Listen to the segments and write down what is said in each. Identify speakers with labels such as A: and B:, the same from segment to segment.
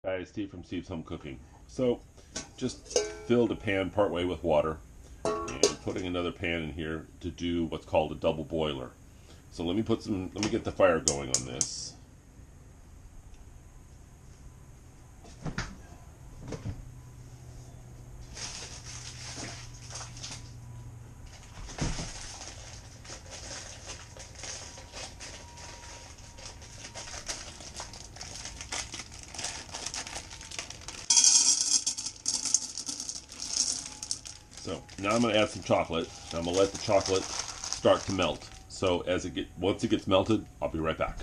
A: Guys, Steve from Steve's Home Cooking. So, just filled a pan partway with water and putting another pan in here to do what's called a double boiler. So let me get the fire going on this. So now I'm going to add some chocolate. I'm going to let the chocolate start to melt. So once it gets melted, I'll be right back.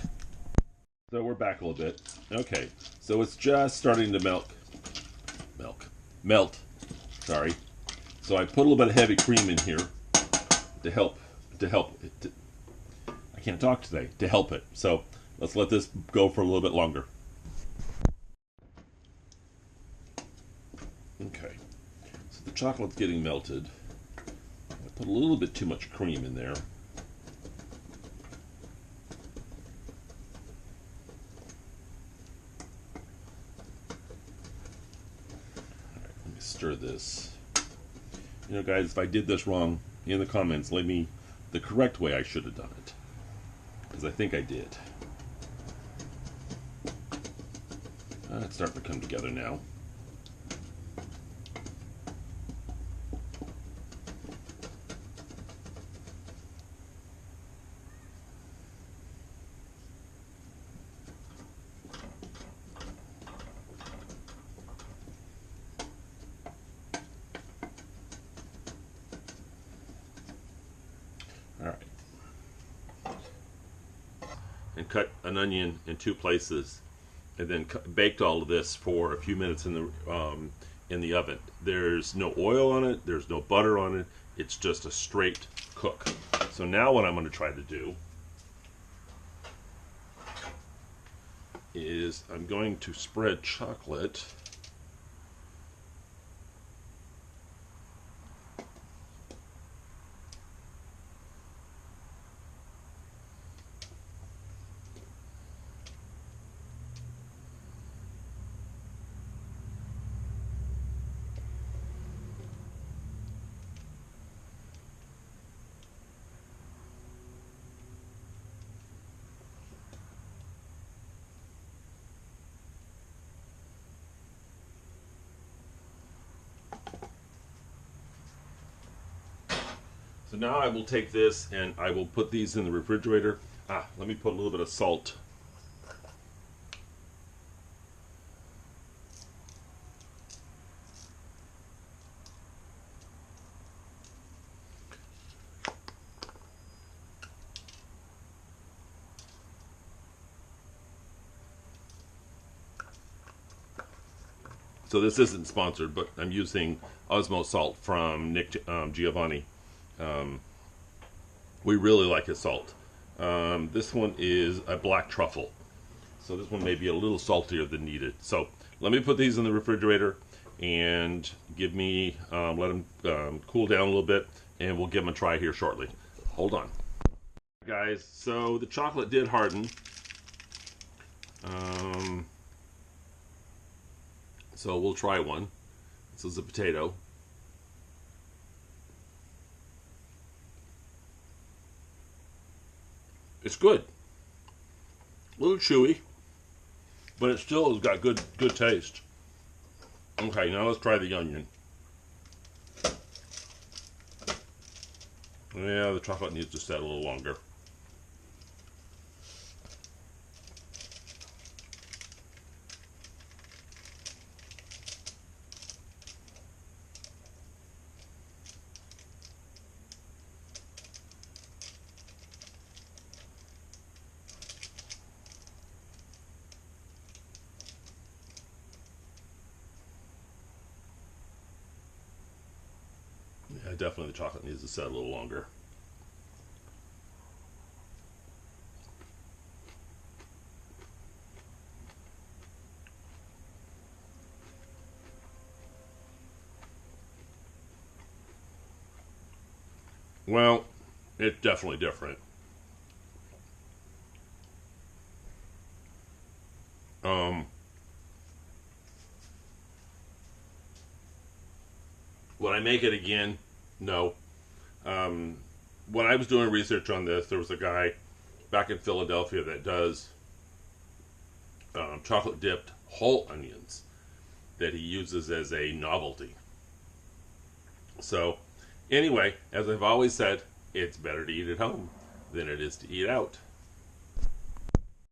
A: So we're back a little bit. Okay, so it's just starting to melt. Sorry. So I put a little bit of heavy cream in here to help to help it. I can't talk today. To help it. So let's let this go for a little bit longer. Okay. So the chocolate's getting melted. I put a little bit too much cream in there. Let me stir this. You know, guys, if I did this wrong, in the comments, leave me the correct way I should have done it. Because I think I did. It's starting to come together now. All right. And cut an onion in two places, and then baked all of this for a few minutes in the oven. There's no oil on it. There's no butter on it. It's just a straight cook. So now what I'm going to try to do is I'm going to spread chocolate So now I will take this and I will put these in the refrigerator. Let me put a little bit of salt. So this isn't sponsored, but I'm using Osmo salt from Nick Giovanni. Um, we really like his salt. This one is a black truffle. So this one may be a little saltier than needed. So let me put these in the refrigerator and let them cool down a little bit, and we'll give them a try here shortly. Hold on. Guys, so the chocolate did harden. Um, so we'll try one. This is a potato. It's good. A little chewy, but it still has got good taste. Okay, now let's try the onion. Yeah, the chocolate needs to set a little longer. Yeah, definitely the chocolate needs to set a little longer. Well, it's definitely different. Um, Would I make it again? No. When I was doing research on this, there was a guy back in Philadelphia that does chocolate dipped whole onions that he uses as a novelty. So, anyway, as I've always said, it's better to eat at home than it is to eat out.